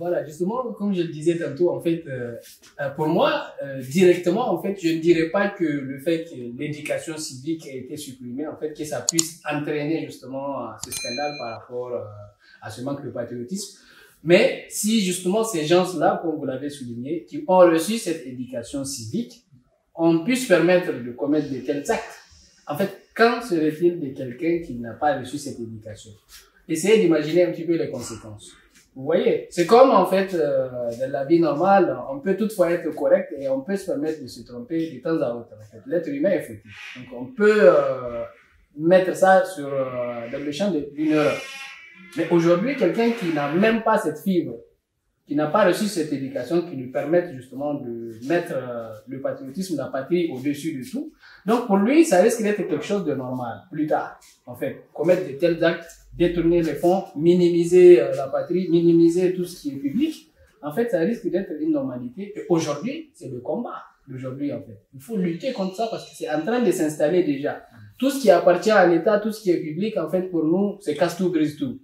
Voilà, justement, comme je le disais tantôt, en fait, pour moi, directement, en fait, je ne dirais pas que le fait que l'éducation civique ait été supprimée, en fait, que ça puisse entraîner justement ce scandale par rapport à ce manque de patriotisme. Mais si justement ces gens-là, comme vous l'avez souligné, qui ont reçu cette éducation civique, on puisse permettre de commettre de tels actes, en fait, qu'en serait-il de quelqu'un qui n'a pas reçu cette éducation? Essayez d'imaginer un petit peu les conséquences. Vous voyez, c'est comme en fait dans la vie normale, on peut toutefois être correct et on peut se permettre de se tromper de temps à autre. En fait, l'être humain est fautif. Donc on peut mettre ça sur dans le champ d'une erreur. Mais aujourd'hui, quelqu'un qui n'a même pas cette fibre, qui n'a pas reçu cette éducation qui lui permette justement de mettre le patriotisme, la patrie au-dessus de tout. Donc pour lui, ça risque d'être quelque chose de normal plus tard. En fait, commettre de tels actes, détourner les fonds, minimiser la patrie, minimiser tout ce qui est public. En fait, ça risque d'être une normalité. Et aujourd'hui, c'est le combat d'aujourd'hui en fait. Il faut lutter contre ça parce que c'est en train de s'installer déjà. Tout ce qui appartient à l'État, tout ce qui est public, en fait, pour nous, c'est casse tout, brise tout.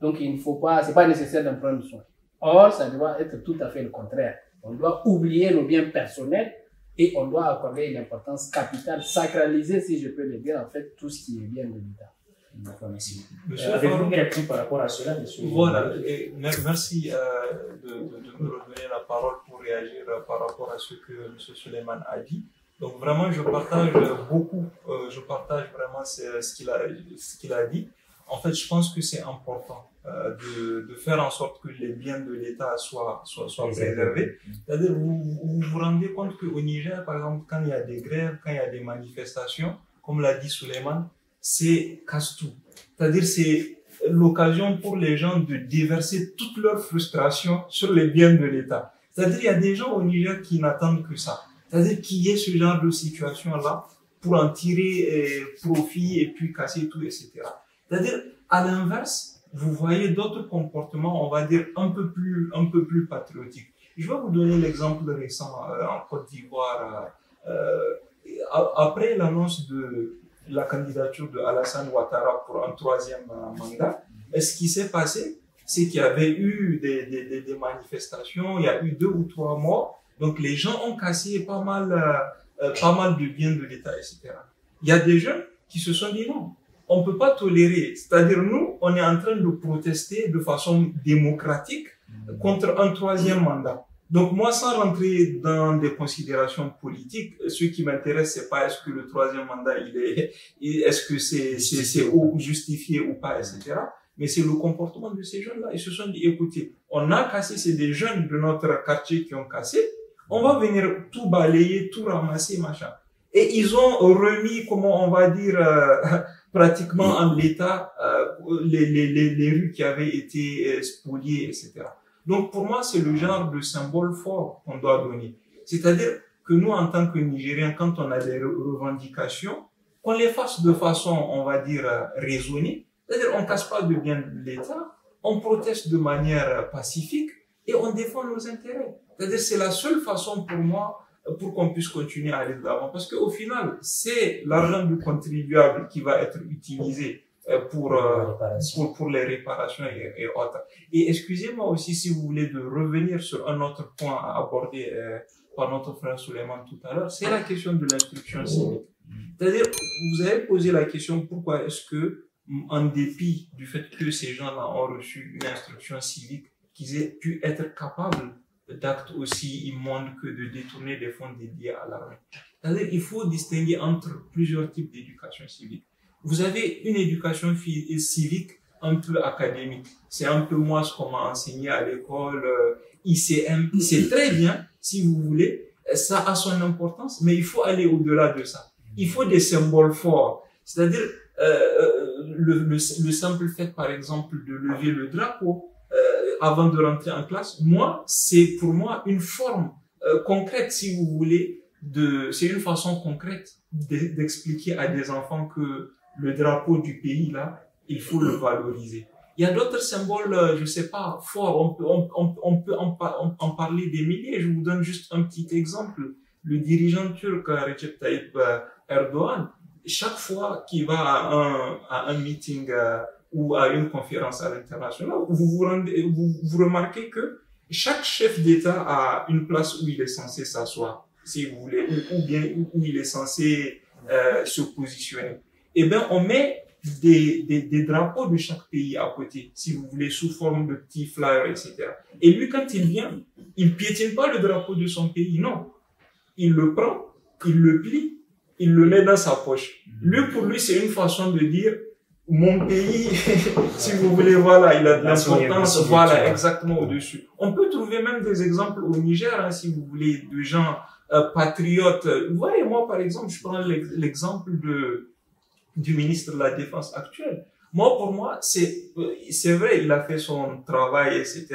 Donc il ne faut pas, c'est pas nécessaire d'en prendre soin. Or, ça doit être tout à fait le contraire. On doit oublier nos biens personnels et on doit accorder une importance capitale, sacraliser, si je peux le dire, en fait, tout ce qui est bien de l'État. D'accord, merci. Avez-vous une réaction par rapport à cela, monsieur? Voilà, et merci de me redonner la parole pour réagir par rapport à ce que M. Suleiman a dit. Donc vraiment, je partage beaucoup, je partage vraiment ce qu'il a dit. En fait, je pense que c'est important de faire en sorte que les biens de l'État soient préservés. C'est-à-dire, vous vous rendez compte qu'au Niger, par exemple, quand il y a des grèves, quand il y a des manifestations, comme l'a dit Suleiman, c'est casse-tout. C'est-à-dire, c'est l'occasion pour les gens de déverser toute leur frustration sur les biens de l'État. C'est-à-dire, il y a des gens au Niger qui n'attendent que ça. C'est-à-dire qu'il y ait ce genre de situation-là pour en tirer profit et puis casser tout, etc. C'est-à-dire, à l'inverse, vous voyez d'autres comportements, on va dire, un peu plus patriotiques. Je vais vous donner l'exemple récent en Côte d'Ivoire. Après l'annonce de la candidature de Alassane Ouattara pour un 3e mandat, ce qui s'est passé, c'est qu'il y avait eu des manifestations, il y a eu 2 ou 3 morts, donc les gens ont cassé pas mal de biens de l'État, etc. Il y a des jeunes qui se sont dit non. On peut pas tolérer. C'est-à-dire, nous, on est en train de protester de façon démocratique contre un 3e mandat. Donc, moi, sans rentrer dans des considérations politiques, ce qui m'intéresse, c'est pas est-ce que le 3e mandat, est-ce que c'est justifié ou pas, etc. Mais c'est le comportement de ces jeunes-là. Ils se sont dit, écoutez, on a cassé, c'est des jeunes de notre quartier qui ont cassé. On va venir tout balayer, tout ramasser, machin. Et ils ont remis, comment on va dire, pratiquement en l'état les rues qui avaient été spoliées, etc. Donc pour moi, c'est le genre de symbole fort qu'on doit donner. C'est-à-dire que nous, en tant que Nigériens, quand on a des revendications, qu'on les fasse de façon, on va dire, raisonnée. C'est-à-dire on casse pas de bien de l'État, on proteste de manière pacifique et on défend nos intérêts. C'est-à-dire c'est la seule façon pour moi pour qu'on puisse continuer à aller de l'avant. Parce qu'au final, c'est l'argent du contribuable qui va être utilisé pour les réparations et autres. Et excusez-moi aussi, si vous voulez, de revenir sur un autre point abordé par notre frère Suleiman tout à l'heure, c'est la question de l'instruction civique. C'est-à-dire, vous avez posé la question, pourquoi est-ce que, en dépit du fait que ces gens-là ont reçu une instruction civique, qu'ils aient pu être capables d'actes aussi immondes que de détourner des fonds dédiés à l'armée. C'est-à-dire qu'il faut distinguer entre plusieurs types d'éducation civique. Vous avez une éducation civique un peu académique. C'est un peu moi ce qu'on m'a enseigné à l'école, ICM. C'est très bien, si vous voulez. Ça a son importance, mais il faut aller au-delà de ça. Il faut des symboles forts. C'est-à-dire, le simple fait, par exemple, de lever le drapeau, avant de rentrer en classe, c'est pour moi une forme concrète, si vous voulez, c'est une façon concrète d'expliquer à des enfants que le drapeau du pays, là, il faut le valoriser. Il y a d'autres symboles, je sais pas, forts, on peut en parler des milliers. Je vous donne juste un petit exemple. Le dirigeant turc Recep Tayyip Erdogan, chaque fois qu'il va à un meeting ou à une conférence à l'international, vous remarquez que chaque chef d'État a une place où il est censé s'asseoir, si vous voulez, ou bien où il est censé se positionner. Eh bien, on met des drapeaux de chaque pays à côté, si vous voulez, sous forme de petits flyers, etc. Et lui, quand il vient, il piétine pas le drapeau de son pays, non. Il le prend, il le plie, il le met dans sa poche. Lui, pour lui, c'est une façon de dire, mon pays, si vous voulez, voilà, il a de l'importance, voilà, exactement au-dessus. On peut trouver même des exemples au Niger, hein, si vous voulez, de gens patriotes. Vous voyez, moi, par exemple, je prends l'exemple du ministre de la Défense actuel. Moi, pour moi, c'est vrai, il a fait son travail, etc.,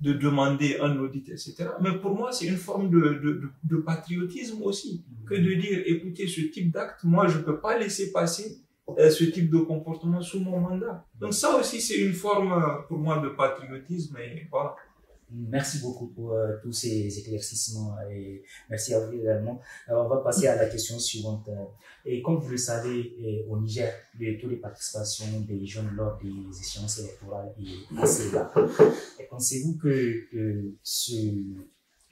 de demander un audit, etc. Mais pour moi, c'est une forme de patriotisme aussi, que de dire, écoutez, ce type d'acte, moi, je peux pas laisser passer ce type de comportement sous mon mandat. Donc ça aussi, c'est une forme, pour moi, de patriotisme, et voilà. Merci beaucoup pour tous ces éclaircissements et merci à vous également. Alors, on va passer à la question suivante. Et comme vous le savez, au Niger, le taux de participation des jeunes lors des échéances électorales est assez bas. Et pensez-vous que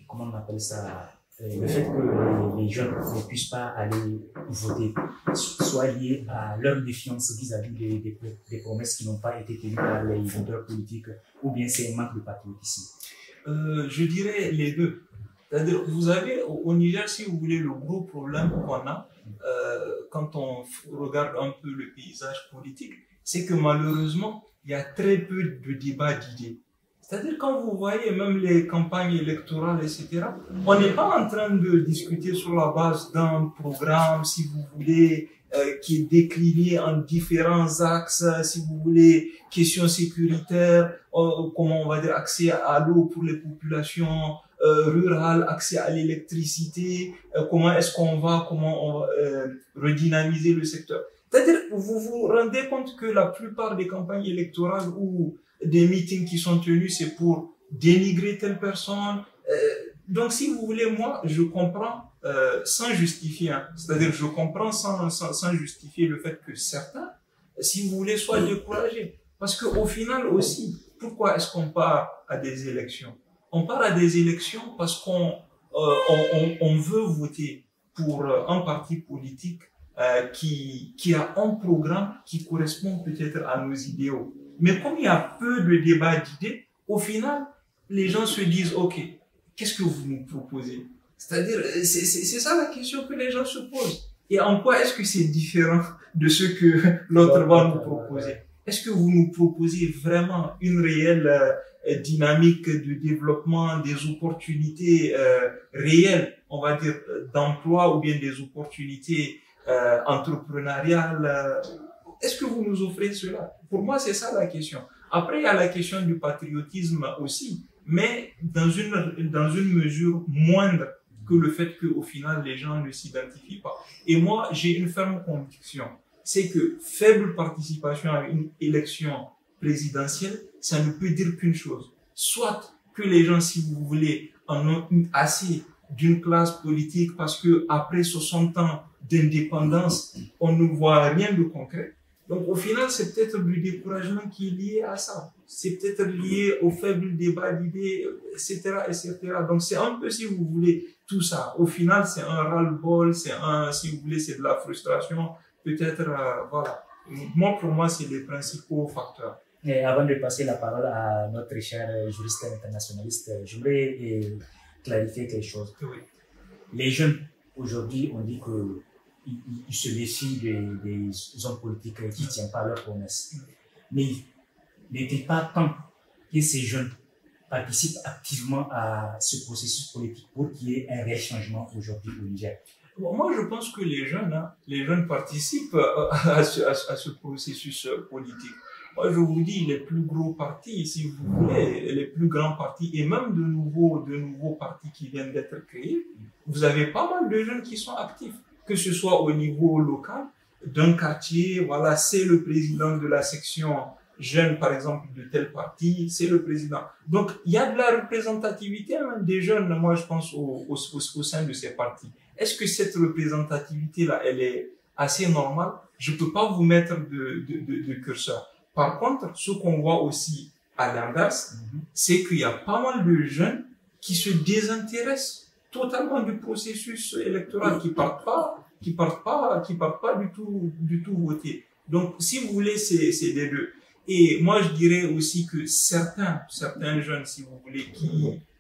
comment on appelle ça, le fait que les jeunes ne puissent pas aller voter soit lié à leur défiance vis-à-vis des promesses qui n'ont pas été tenues par les leaders politiques, ou bien c'est un manque de patriotisme? Je dirais les deux. C'est-à-dire, vous avez au Niger, si vous voulez, le gros problème qu'on a quand on regarde un peu le paysage politique, c'est que malheureusement, il y a très peu de débats d'idées. C'est-à-dire, quand vous voyez même les campagnes électorales, etc., on n'est pas en train de discuter sur la base d'un programme, si vous voulez, qui est décliné en différents axes, si vous voulez, questions sécuritaires, comment on va dire, accès à l'eau pour les populations rurales, accès à l'électricité, comment on va redynamiser le secteur. C'est-à-dire, vous vous rendez compte que la plupart des campagnes électorales ou des meetings qui sont tenus, c'est pour dénigrer telle personne. Donc, si vous voulez, moi, je comprends sans justifier. Hein. C'est-à-dire, je comprends sans justifier le fait que certains, si vous voulez, soient découragés. Parce qu'au final aussi, pourquoi est-ce qu'on part à des élections? On part à des élections parce qu'on veut voter pour un parti politique qui a un programme qui correspond peut-être à nos idéaux. Mais comme il y a peu de débats d'idées, au final, les gens se disent, OK, qu'est-ce que vous nous proposez? C'est-à-dire, c'est ça la question que les gens se posent. Et en quoi est-ce que c'est différent de ce que l'autre va nous proposer? Est-ce que vous nous proposez vraiment une réelle dynamique de développement, des opportunités réelles, on va dire, d'emploi ou bien des opportunités entrepreneuriales? Est-ce que vous nous offrez cela? Pour moi, c'est ça la question. Après, il y a la question du patriotisme aussi, mais dans une mesure moindre que le fait qu'au final, les gens ne s'identifient pas. Et moi, j'ai une ferme conviction, c'est que faible participation à une élection présidentielle, ça ne peut dire qu'une chose. Soit que les gens, si vous voulez, en ont eu assez d'une classe politique parce que après 60 ans d'indépendance, on ne voit rien de concret. Donc, au final, c'est peut-être du découragement qui est lié à ça. C'est peut-être lié au faible débat d'idées, etc., etc. Donc, c'est un peu, si vous voulez, tout ça. Au final, c'est un ras-le-bol, si vous voulez, c'est de la frustration. Peut-être, voilà. Moi, pour moi, c'est les principaux facteurs. Et avant de passer la parole à notre cher juriste internationaliste, je voudrais clarifier quelque chose. Oui. Les jeunes, aujourd'hui, on dit que ils se méfient des hommes politiques qui ne tiennent pas leurs promesses. Mais n'était pas temps que ces jeunes participent activement à ce processus politique pour qu'il y ait un réel changement aujourd'hui au Niger? Bon, moi, je pense que les jeunes participent à ce processus politique. Moi, je vous dis, les plus gros partis, si vous voulez, les plus grands partis, et même de nouveaux partis qui viennent d'être créés, vous avez pas mal de jeunes qui sont actifs. Que ce soit au niveau local, d'un quartier, voilà, c'est le président de la section jeune, par exemple, de tel parti, c'est le président. Donc, il y a de la représentativité des jeunes, moi, je pense, au sein de ces partis. Est-ce que cette représentativité-là, elle est assez normale? Je peux pas vous mettre de curseur. Par contre, ce qu'on voit aussi à l'inverse, c'est qu'il y a pas mal de jeunes qui se désintéressent totalement du processus électoral, qui partent pas du tout voter. Donc, si vous voulez, c'est les deux. Et moi, je dirais aussi que certains jeunes, si vous voulez,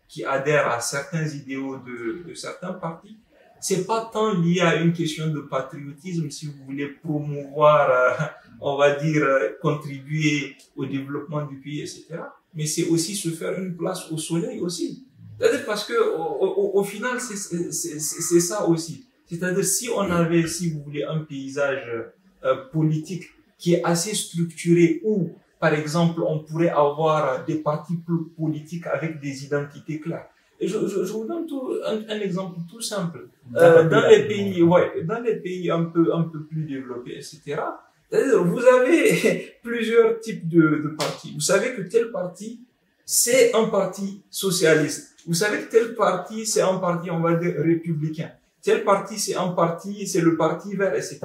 qui adhèrent à certains idéaux de certains partis, c'est pas tant lié à une question de patriotisme, si vous voulez promouvoir, on va dire, contribuer au développement du pays, etc. Mais c'est aussi se faire une place au soleil aussi. C'est-à-dire parce que au final, c'est ça aussi. C'est-à-dire si on avait, si vous voulez, un paysage politique qui est assez structuré où, par exemple, on pourrait avoir des partis politiques avec des identités claires. Et je vous donne un exemple tout simple. Dans les pays un peu plus développés, etc. C'est-à-dire, vous avez plusieurs types de partis. Vous savez que tel parti, c'est un parti socialiste. Vous savez que tel parti, c'est un parti, on va dire, républicain. Tel parti, c'est le parti vert, etc.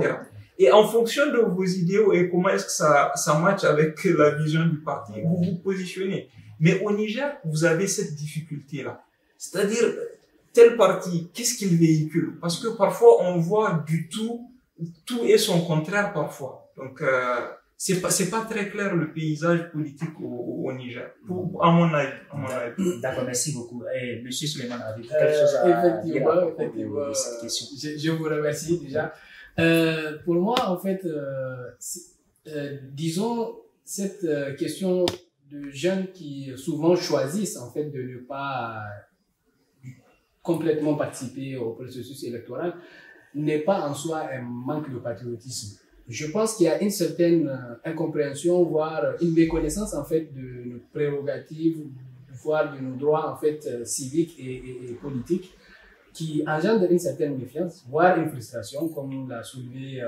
Et en fonction de vos idéaux et comment est-ce que ça matche avec la vision du parti, vous vous positionnez. Mais au Niger, vous avez cette difficulté-là. C'est-à-dire, tel parti, qu'est-ce qu'il véhicule? Parce que parfois, on voit du tout et son contraire parfois. Donc, c'est pas très clair le paysage politique au Niger, à mon avis. D'accord, merci beaucoup. Et Monsieur Suleiman, avez-vous quelque chose à dire à propos de cette question? Je vous remercie déjà. Pour moi, en fait, disons, cette question de jeunes qui souvent choisissent, en fait, de ne pas complètement participer au processus électoral, n'est pas en soi un manque de patriotisme. Je pense qu'il y a une certaine incompréhension, voire une méconnaissance, en fait, de nos prérogatives, voire de nos droits, en fait, civiques et politiques, qui engendre une certaine méfiance, voire une frustration, comme l'a soulevé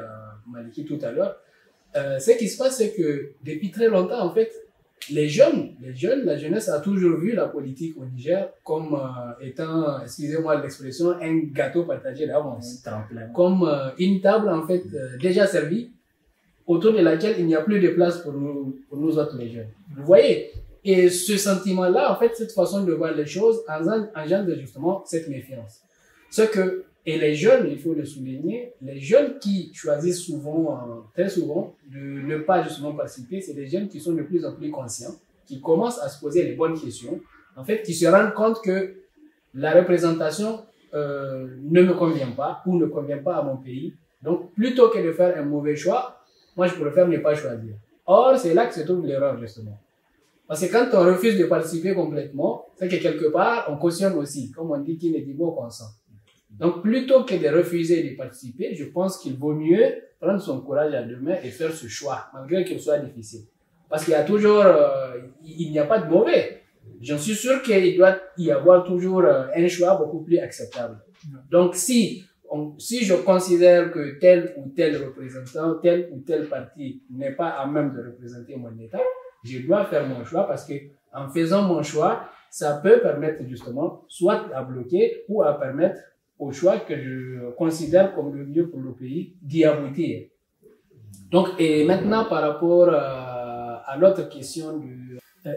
Maliki tout à l'heure. Ce qui se passe, c'est que depuis très longtemps, en fait, la jeunesse a toujours vu la politique au Niger comme étant, excusez-moi l'expression, un gâteau partagé d'avance. Comme une table, en fait, déjà servie, autour de laquelle il n'y a plus de place pour nous autres les jeunes. Vous voyez? Et ce sentiment-là, en fait, cette façon de voir les choses engendre justement cette méfiance. Et les jeunes, il faut le souligner, les jeunes qui choisissent souvent, très souvent, de ne pas justement participer, c'est des jeunes qui sont de plus en plus conscients, qui commencent à se poser les bonnes questions, en fait, qui se rendent compte que la représentation ne me convient pas ou ne convient pas à mon pays. Donc, plutôt que de faire un mauvais choix, moi, je préfère ne pas choisir. Or, c'est là que se trouve l'erreur, justement. Parce que quand on refuse de participer complètement, c'est que quelque part, on cautionne aussi. Comme on dit, qui ne dit mot consent. Donc, plutôt que de refuser de participer, je pense qu'il vaut mieux prendre son courage à deux mains et faire ce choix, malgré qu'il soit difficile. Parce qu'il y a toujours, il n'y a pas de mauvais. J'en suis sûr qu'il doit y avoir toujours un choix beaucoup plus acceptable. Donc, si je considère que tel ou tel représentant, tel ou tel parti n'est pas à même de représenter mon État, je dois faire mon choix parce que en faisant mon choix, ça peut permettre justement soit à bloquer ou à permettre au choix que je considère comme le mieux pour le pays d'y aboutir. Donc, et maintenant par rapport à l'autre question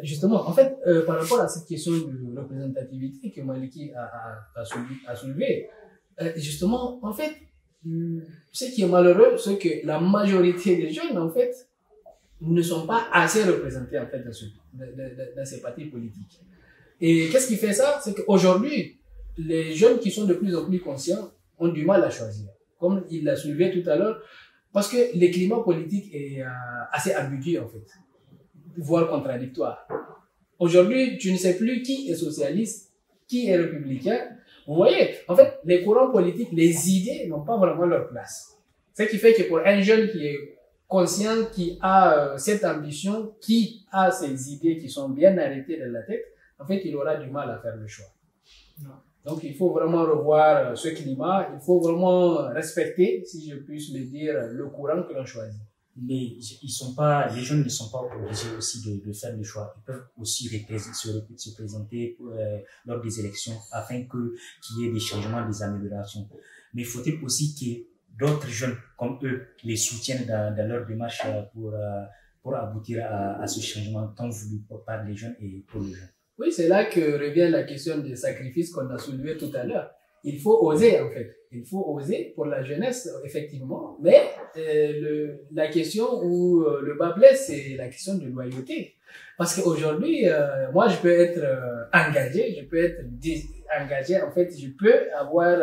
justement, en fait, par rapport à cette question de représentativité que Maliki a soulevé, justement, en fait, ce qui est malheureux, c'est que la majorité des jeunes, en fait, ne sont pas assez représentés, en fait, dans ces partis politiques. Et qu'est-ce qui fait ça? C'est qu'aujourd'hui, les jeunes qui sont de plus en plus conscients ont du mal à choisir. Comme il l'a soulevé tout à l'heure, parce que le climat politique est assez ambigu, en fait, voire contradictoire. Aujourd'hui, tu ne sais plus qui est socialiste, qui est républicain. Vous voyez, en fait, les courants politiques, les idées n'ont pas vraiment leur place. Ce qui fait que pour un jeune qui est conscient, qui a cette ambition, qui a ces idées qui sont bien arrêtées dans la tête, en fait, il aura du mal à faire le choix. Donc, il faut vraiment revoir ce climat, il faut vraiment respecter, si je puis le dire, le courant que l'on choisit. Mais les jeunes ne sont pas obligés aussi de faire le choix. Ils peuvent aussi se présenter lors des élections afin qu'il y ait des changements, des améliorations. Mais faut-il aussi que d'autres jeunes comme eux les soutiennent dans leur démarche pour pour aboutir à ce changement tant voulu par les jeunes et pour les jeunes? Oui, c'est là que revient la question des sacrifices qu'on a soulevé tout à l'heure. Il faut oser, en fait. Il faut oser pour la jeunesse, effectivement. Mais la question où le bas blesse, c'est la question de loyauté. Parce qu'aujourd'hui, moi, je peux être engagé, je peux être engagé. En fait, je peux avoir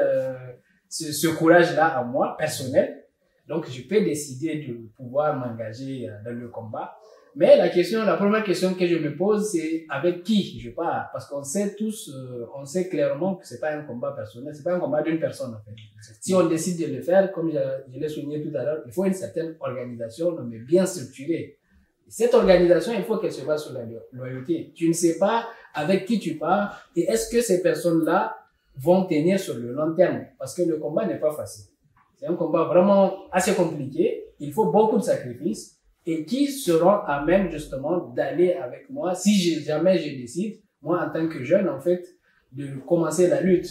ce courage-là en moi, personnel. Donc, je peux décider de pouvoir m'engager dans le combat. Mais la première question que je me pose, c'est avec qui je pars. Parce qu'on sait tous, on sait clairement que c'est pas un combat personnel, c'est pas un combat d'une personne, en fait. Si on décide de le faire, comme je l'ai souligné tout à l'heure, il faut une certaine organisation, mais bien structurée. Et cette organisation, il faut qu'elle se base sur la loyauté. Tu ne sais pas avec qui tu pars et est-ce que ces personnes-là vont tenir sur le long terme. Parce que le combat n'est pas facile. C'est un combat vraiment assez compliqué. Il faut beaucoup de sacrifices. Et qui seront à même justement d'aller avec moi si jamais je décide, moi en tant que jeune en fait, de commencer la lutte.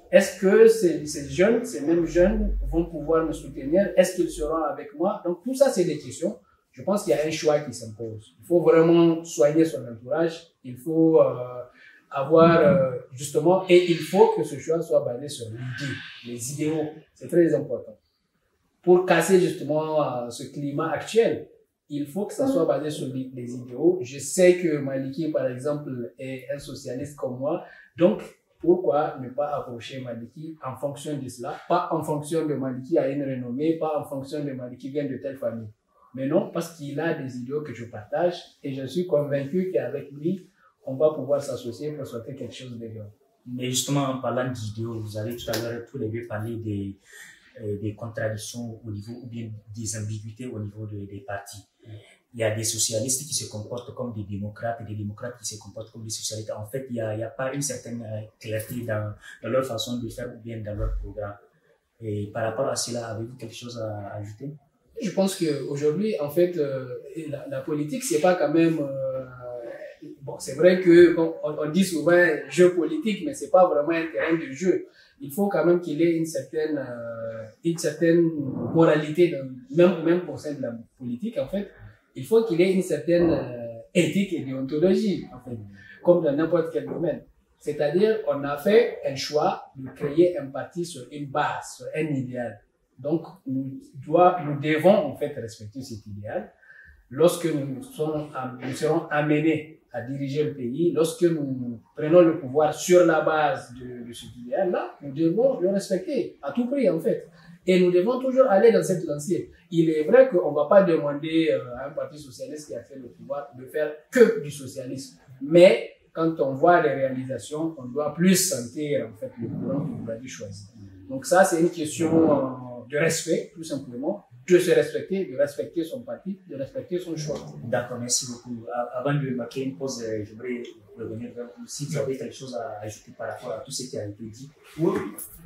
Est-ce que ces mêmes jeunes vont pouvoir me soutenir? Est-ce qu'ils seront avec moi? Donc tout ça c'est des questions. Je pense qu'il y a un choix qui s'impose. Il faut vraiment soigner son entourage. Il faut avoir justement, et il faut que ce choix soit basé sur l'idée, les idéaux. C'est très important. Pour casser justement ce climat actuel, il faut que ça soit basé sur les idéaux. Je sais que Maliki, par exemple, est un socialiste comme moi. Donc, pourquoi ne pas approcher Maliki en fonction de cela? Pas en fonction de Maliki a une renommée, pas en fonction de Maliki vient de telle famille. Mais non, parce qu'il a des idéaux que je partage et je suis convaincu qu'avec lui, on va pouvoir s'associer pour sortir quelque chose de grand. Mais justement, en parlant d'idéaux, vous avez tout à l'heure tous les deux parlé des contradictions au niveau, ou bien des ambiguïtés au niveau des partis. Il y a des socialistes qui se comportent comme des démocrates et des démocrates qui se comportent comme des socialistes. En fait, il y a pas une certaine clarté dans leur façon de faire ou bien dans leur programme. Et par rapport à cela, avez-vous quelque chose à ajouter? Je pense qu'aujourd'hui, en fait, la politique, c'est pas quand même... bon, c'est vrai que on dit souvent jeu politique, mais c'est pas vraiment un terrain de jeu. Il faut quand même qu'il y ait une certaine moralité, même au sein de la politique, en fait. Il faut qu'il y ait une certaine éthique et déontologie, en fait, comme dans n'importe quel domaine. C'est-à-dire, on a fait un choix de créer un parti sur une base, sur un idéal. Donc, nous devons, en fait, respecter cet idéal. Lorsque nous serons amenés à diriger le pays, lorsque nous prenons le pouvoir sur la base de cet idéal-là, nous devons le respecter à tout prix, en fait. Et nous devons toujours aller dans cette lancée. Il est vrai qu'on ne va pas demander à un parti socialiste qui a fait le pouvoir de faire que du socialisme. Mais quand on voit les réalisations, on doit plus sentir, en fait, le courant que vous avez choisi. Donc ça, c'est une question de respect, tout simplement. De se respecter, de respecter son parti, de respecter son choix. D'accord, merci beaucoup. Avant de marquer une pause, j'aimerais revenir vers vous. Si vous avez quelque chose à ajouter par rapport à tout ce qui a été dit. Oui,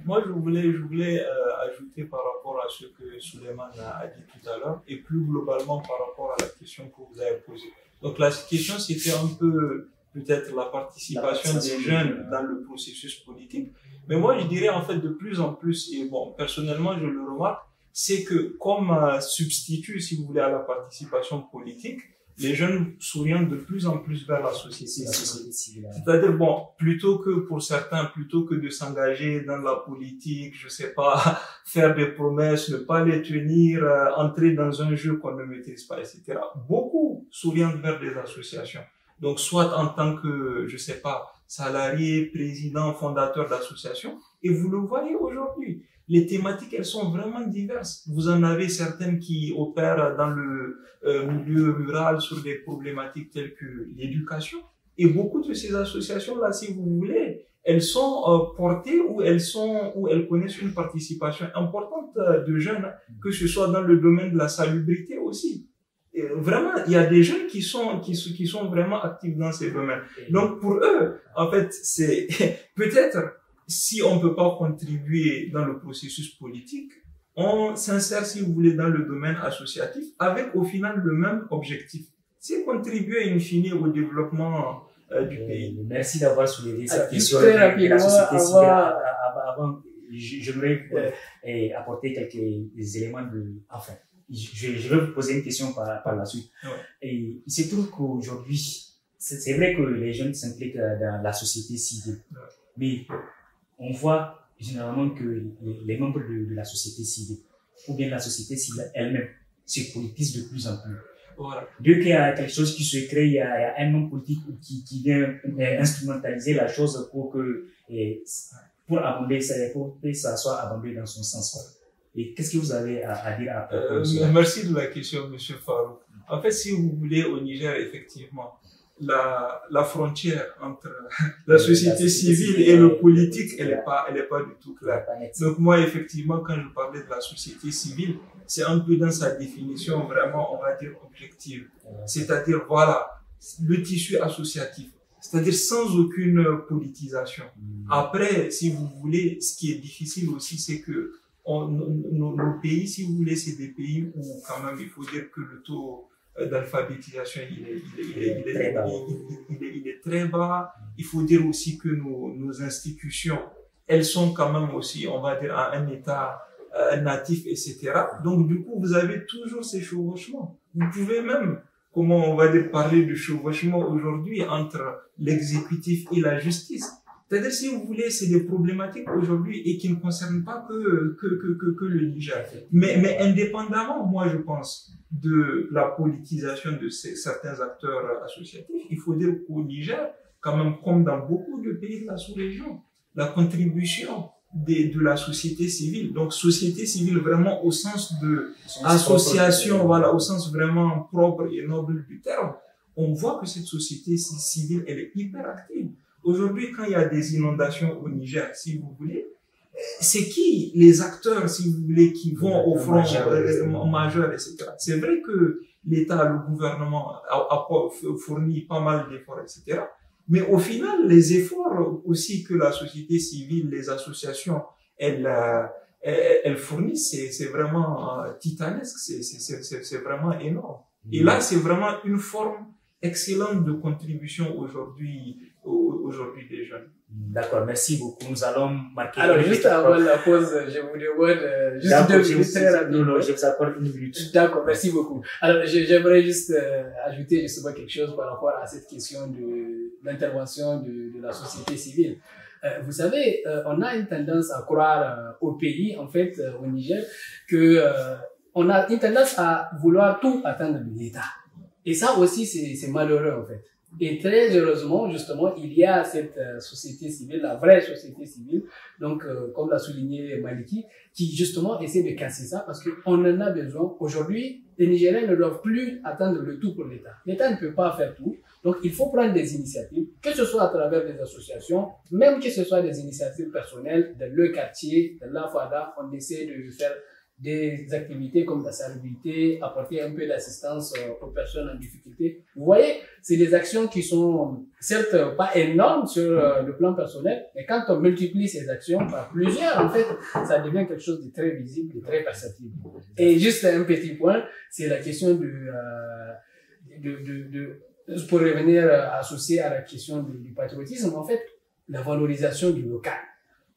moi je voulais ajouter par rapport à ce que Suleiman a dit tout à l'heure et plus globalement par rapport à la question que vous avez posée. Donc la question c'était un peu peut-être la participation des jeunes dans le processus politique. Mais moi je dirais en fait de plus en plus, et bon personnellement je le remarque, c'est que comme substitut, si vous voulez, à la participation politique, les jeunes s'orientent de plus en plus vers la société civile. C'est-à-dire, bon, pour certains, plutôt que de s'engager dans la politique, je sais pas, faire des promesses, ne pas les tenir, entrer dans un jeu qu'on ne maîtrise pas, etc. Beaucoup s'orientent vers des associations. Donc, soit en tant que, je sais pas, salarié, président, fondateur d'association. Et vous le voyez aujourd'hui. Les thématiques, elles sont vraiment diverses. Vous en avez certaines qui opèrent dans le milieu rural sur des problématiques telles que l'éducation. Et beaucoup de ces associations-là, si vous voulez, elles sont portées ou elles connaissent une participation importante de jeunes, que ce soit dans le domaine de la salubrité aussi. Et vraiment, il y a des jeunes qui sont vraiment actifs dans ces domaines. Donc pour eux, en fait, c'est peut-être si on ne peut pas contribuer dans le processus politique, on s'insère, si vous voulez, dans le domaine associatif avec au final le même objectif. C'est contribuer in fine au développement du pays. Merci d'avoir soulevé cette question de la société civile. Avant, j'aimerais apporter quelques éléments enfin, je vais vous poser une question par la suite. Ouais. Et il se trouve qu'aujourd'hui, c'est vrai que les jeunes s'impliquent dans la société civile, Ouais. mais on voit généralement que les membres de la société civile, ou bien la société civile elle-même, se politisent de plus en plus. Voilà. Dès qu'il y a quelque chose qui se crée, il y a un homme politique qui vient instrumentaliser la chose pour que ça soit abandonné dans son sens, quoi. Et qu'est-ce que vous avez à dire à propos de cela? Merci de la question, Monsieur Farouk. En fait, si vous voulez, au Niger, effectivement, la frontière entre la société civile et le politique, elle est pas du tout claire. Donc moi, effectivement, quand je parlais de la société civile, c'est un peu dans sa définition vraiment, on va dire, objective. C'est-à-dire, voilà, le tissu associatif. C'est-à-dire sans aucune politisation. Après, si vous voulez, ce qui est difficile aussi, c'est que nos pays, si vous voulez, c'est des pays où quand même il faut dire que le taux d'alphabétisation il est très bas. Il faut dire aussi que nos institutions, elles sont quand même aussi, on va dire, à un état natif, etc. Donc du coup, vous avez toujours ces chevauchements. Vous pouvez même, comment on va dire, parler de chevauchement aujourd'hui entre l'exécutif et la justice. C'est-à-dire, si vous voulez, c'est des problématiques aujourd'hui et qui ne concernent pas que le Niger. Mais indépendamment, moi, je pense, de la politisation de certains acteurs associatifs, il faut dire qu'au Niger, quand même, comme dans beaucoup de pays de la sous-région, la contribution de la société civile, donc société civile vraiment au sens de association, voilà, au sens vraiment propre et noble du terme, on voit que cette société civile, elle est hyper active. Aujourd'hui, quand il y a des inondations au Niger, si vous voulez, c'est qui les acteurs, si vous voulez, qui vont au front majeur, etc. C'est vrai que l'État, le gouvernement a fourni pas mal d'efforts, etc. Mais au final, les efforts aussi que la société civile, les associations, elles fournissent, c'est vraiment titanesque, c'est vraiment énorme. Et là, c'est vraiment une forme excellente de contribution aujourd'hui des jeunes. D'accord, merci beaucoup. Nous allons marquer. Alors, juste avant la pause, je vous demande juste 2 minutes très rapidement. Non, je vous accorde 1 minute. D'accord, merci beaucoup. Alors, j'aimerais juste ajouter justement quelque chose par rapport à cette question de l'intervention de la société civile. Vous savez, on a une tendance à croire au pays, en fait, au Niger, que on a une tendance à vouloir tout attendre de l'État. Et ça aussi, c'est malheureux, en fait. Et très heureusement, justement, il y a cette société civile, la vraie société civile, donc comme l'a souligné Maliki, qui justement essaie de casser ça parce qu'on en a besoin. Aujourd'hui, les Nigériens ne doivent plus attendre le tout pour l'État. L'État ne peut pas faire tout. Donc, il faut prendre des initiatives, que ce soit à travers des associations, même que ce soit des initiatives personnelles, de le quartier, de la FADA, on essaie de faire des activités comme la salubrité, apporter un peu d'assistance aux personnes en difficulté. Vous voyez, c'est des actions qui sont certes pas énormes sur le plan personnel, mais quand on multiplie ces actions par plusieurs, en fait, ça devient quelque chose de très visible, de très perceptible. Et juste un petit point, c'est la question pour revenir associé à la question du patriotisme, en fait, la valorisation du local.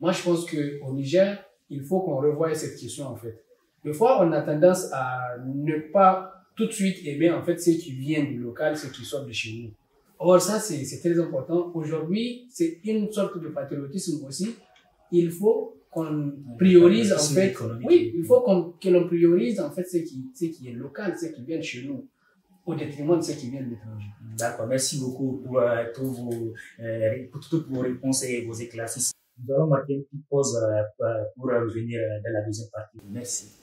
Moi, je pense que au Niger, il faut qu'on revoie cette question, en fait. Des fois, on a tendance à ne pas tout de suite aimer, en fait, ce qui vient du local, ce qui sort de chez nous. Or, ça, c'est très important. Aujourd'hui, c'est une sorte de patriotisme aussi. Il faut qu'on priorise, en fait, oui, il faut que l'on priorise, en fait, ce qui est local, ce qui vient de chez nous, au détriment de ce qui vient de l'étranger. D'accord, merci beaucoup pour toutes vos réponses et vos éclaircissements. Nous allons marquer une petite pause pour revenir dans la deuxième partie. Merci.